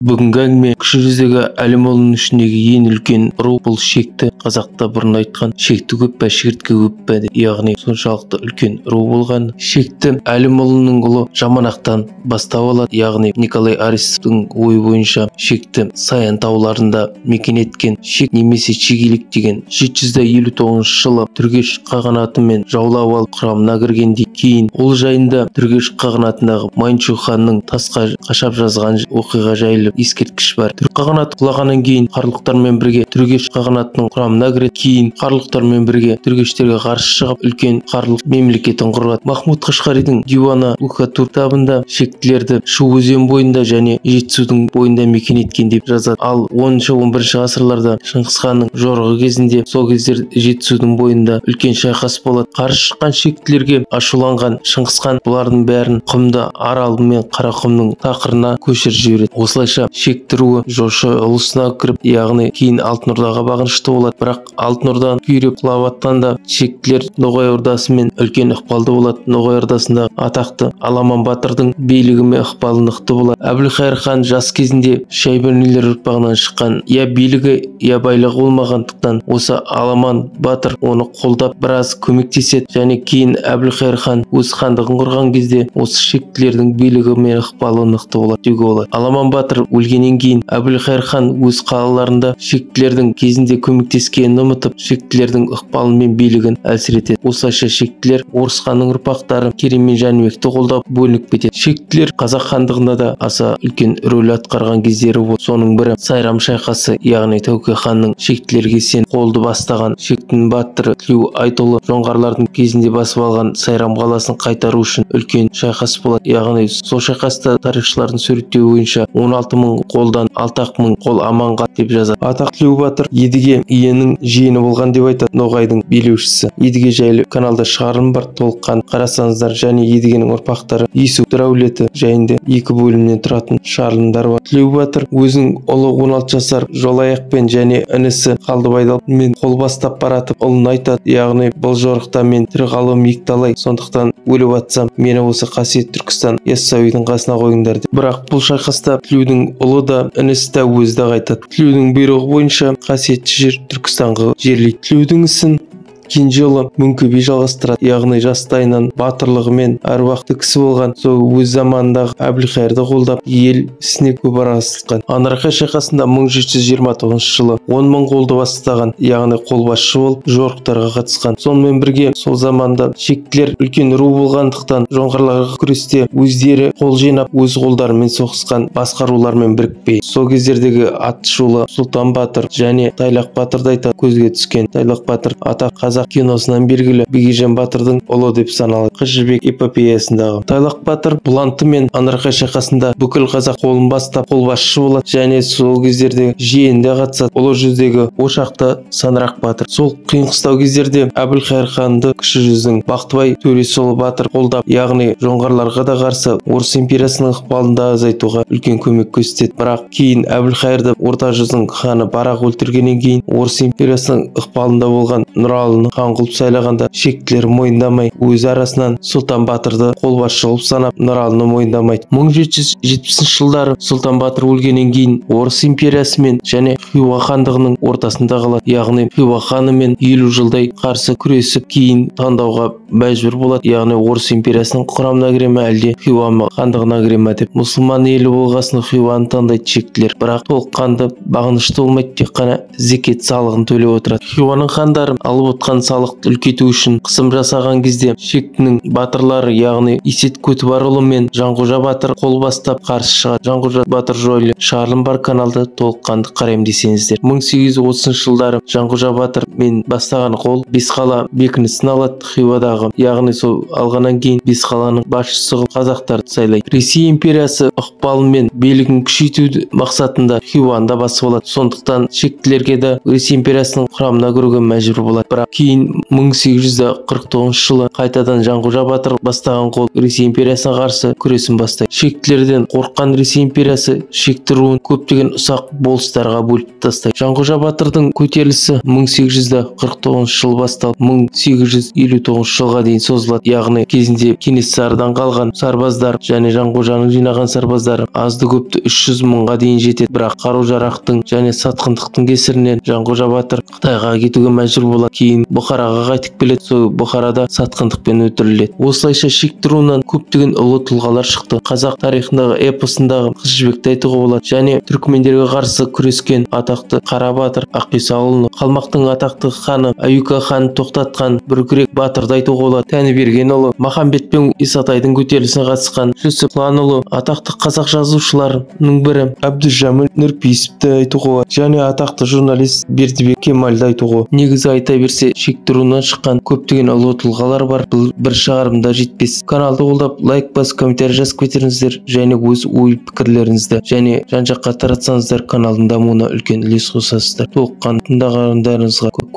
Бүгінгі әңгіме кіші жүздегі әлімұлының ішіндегі ең үлкен ру бұл шекті. Қазақта бұрын айтқан шекті көп пе, шегіртке көп пе, яғни соншалықты үлкен ру болған. Шекті әлімұлының ұлы Жаманақтан бастау алады, яғни Николай Аристовтың ойы бойынша шекті Саян тауларында мекен еткен. Шек немесе Шегелек деген 759 жылы Түргеш қағанатымен жаулап алып құрамына кіргенде, кейін ол жайында Түргеш қағанатындағы Манчжу ханның тасқа қашап жазған оқиға жайлы ескерткіш бар. Түрік қағанаты құлағаннан кейін қарлұқтармен бірге Түргеш қағанатының құрамына кіреді. Кейін қарлұқтармен бірге түргештерге қарсы шығып, үлкен қарлұқ мемлекетін құрады. Махмуд Қашқаридің Диуана Укатур кітабында шектілерді Шу өзен бойында және Жетісудың бойында мекен еткен деп жазады. Ал 10-11 ғасырларда Шыңғыс ханның жорығы кезінде сол кездер Жетісудың бойында үлкен шайқас болады. Қарсы шыққан шектілерге ашуланған Шыңғыс хан бұлардың бәрін Құмды, Арал мен Қарақұмның тақырына көшіріп жібереді. Осылайша шекті руы жошы ұлысына кіріп, яғни кейін Алтын Ордаға бағынышты болады. Бірақ Алтын Ордадан күйреп құлап аттанда шектілер Ноғай ордасымен үлкен ықпалды болады. Ноғай ордасында атақты Аламан батырдың билігімен ықпалы мықты болады. Әбілқайыр хан жас кезінде Шайбанилер ұрпағынан шыққан, я билігі, я байлығы болмағандықтан осы Аламан батыр оны қолдап біраз көмектеседі, және кейін Әбілқайыр хан өз хандығын құрған кезде осы шектілердің билігі мен ықпалы мықты болады деуге болады. Аламан батыр өлгеннен кейін Әбілқайыр хан өз қалаларында шектілердің кезінде көмектескенін ұмытып, шектілердің ықпалы мен билігін әлсіретеді. Осылайша шектілер орыс ханның ұрпақтары Керей мен Жәнібекті қолдап бөлініп кетеді. Шектілер қазақ хандығында да аса үлкен рөл атқарған кездері болды. Соның бірі Сайрам шайқасы, яғни Тәуке ханның шектілерге сен қолды бастаған шектінің батыры Тілеу Айтұлы жоңғарлардың кезінде басып алған Сайрам қаласын қайтару үшін үлкен шайқас болады. Яғни сол шайқаста тарихшылардың суреттеуі бойынша 16.000 қолдан 6.000 қол аман қалды деп жазады. Атақ Тілеу батыр Едіге иенің жиені болған деп айтады Ноғайдың билеушісі. Едіге жайлы каналда шығарылым бар, толыққан қарасаңыздар, және Едігенің ұрпақтары Иесу әулеті жайында 2 бөлімнен тұратын шығарылымдар бар. Тілеу батыр өзінің ұлы 16 жасар Жолаяқпен және інісі Қалдыбайдалмен қол бастап баратып ұлын айтады, яғни бұл жорықта мен тірі қалуым екіталай, сондықтан өліп атсам мені осы қасиетті Түркістан Яссауидің қасына қойыңдар деп. Бірақ бұл шайқаста Тілеудің ұлы да інісі де өзі де қайтады. Тілеудің бұйрығы бойынша қасиетті жер Түркістанға жерлейді. Тілеудің ісін кенже ұлы Мөңке би жалғастырады, яғни жастайынан батырлығымен әруақты кісі болған. Сол өз заманындағы Әбілқайырды қолдап ел ісіне көп араласқан. Анарқай шайқасында 1729 жылы 10.000 қолды бастаған, яғни қолбасшы болып жорықтарға қатысқан. Сонымен бірге сол заманда шектілер үлкен ру болғандықтан жоңғарларға күресте өздері қол жинап, өз қолдарымен соғысқан, басқа рулармен бірікпей. Сол кездердегі атышулы Сұлтан батыр және Тайлақ батырды айтады. Көзге түскен Тайлақ батыр атақ қазақ киносынан белгілі Бегежан батырдың ұлы деп саналады. Қыз жібек эпопеясындағы. Тайлақ батыр Бұланты мен Анарқай шайқасында бүкіл қазақ қолын бастап қолбасшы болады, және сол кездерде жиенде қатысады. Ұлы жүздегі Ошақты Санырақ батыр. Сол қиын-қыстау кездерде Әбілқайыр ханды кіші жүздің Бақтыбай Төресұлы батыр қолдап, яғни жоңғарларға да қарсы Орыс империясының ықпалында азайтуға үлкен көмек көрсетеді. Бірақ кейін Әбілқайырды орта жүздің ханы Барақ өлтіргеннен кейін Орыс империясының ықпалында болған Нұралыны хан қылып сайлағанда шектілер мойындамай, өз арасынан Сұлтан батырды қолбасшы қылып санап, Нұралыны мойындамайды. 1770 жылдары Сұлтан батыр өлгеннен кейін Орыс империясымен және Хиуа хандығының ортасында қалады. Яғни Хиуа ханымен 50 жылдай қарсы күресіп, кейін таңдауға мәжбүр болады. Яғни Орыс империясының құрамына кіре ме, әлде Хиуа хандығына кіре ме деп. Мұсылман елі болғасын Хиуаны таңдайды шектілер. Бірақ толыққанды бағынышты болмайды, тек қана зекет салығын төлеп отырады. Хиуаның хандары алып отқан салықты үлкейту үшін қысым жасаған кезде шектінің батырлары, яғни Есет Көтібарұлы мен Жанғожа батыр қол бастап қарсы шығады. Жанғожа батыр жайлы шығарылым бар, каналда толыққанды қараймын десеңіздер. 1830 жылдары Жанғожа батыр мен бастаған қол Бесқала бекінісін алады Хиуадағы, яғни сол алғаннан кейін Бесқаланың басшысы қазақтарды сайлайды. Ресей империясы ықпалымен билігін күшейту мақсатында Хиуаны да басып алады. Сондықтан шектілерге де Ресей империясының құрамына кіруге мәжбүр болады. Бірақ кейін 1849 жылы қайтадан Жанғожа батыр бастаған қол Ресей империясына қарсы күресін бастайды. Шектілерден қорыққан Ресей империясы шекті руын көптеген ұсақ болыстарға бөліп тастайды. Жанғожа батырдың көтерілісі 1849 жыл басталып 1859 жылға дейін созылады. Яғни кезінде Кенесарыдан қалған сарбаздар және Жанғожаның жинаған сарбаздары азды көпті 300 мыңға дейін жетеді. Бірақ қару-жарақтың және сатқындықтың кесірінен Жанғожа батыр Қытайға кетуге мәжбүр болады. Кейін Бұхараға қайтып келеді. Сол Бұхарада сатқындықпен өлтіріледі. Осылайша шекті руынан көптеген ұлы тұлғалар шықты. Қазақ тарихындағы эпосындағы Қыз Жібекті айтуға болады. және түркмендерге қарсы күрескен атақты Қара батыр Аққисаұлын, қалмақтың атақты ханы Аюка ханын тоқтатқан Бүркірек батырды айтуға болады. Тәнібергенұлы, Махамбет пен Исатайдың көтерілісіне қатысқан Жүсіп Құланұлы, атақты қазақ жазушыларының бірі Әбдіжәміл Нұрпейісовті айтуға болады. және атақты журналист Бердібек Кемалды айтуға. Негізі айта берсе, шекті руынан шыққан көптеген ұлы тұлғалар бар. Бұл бір шығарымда жетпес. Каналды қолдап, лайк басып, комментарий жазып кетеріңіздер, және өз ой пікірлеріңізді және жан-жаққа таратсаңыздар каналдың дамуына үлкен үлес қосасыздар. Толыққанды тыңдағандарыңызға көп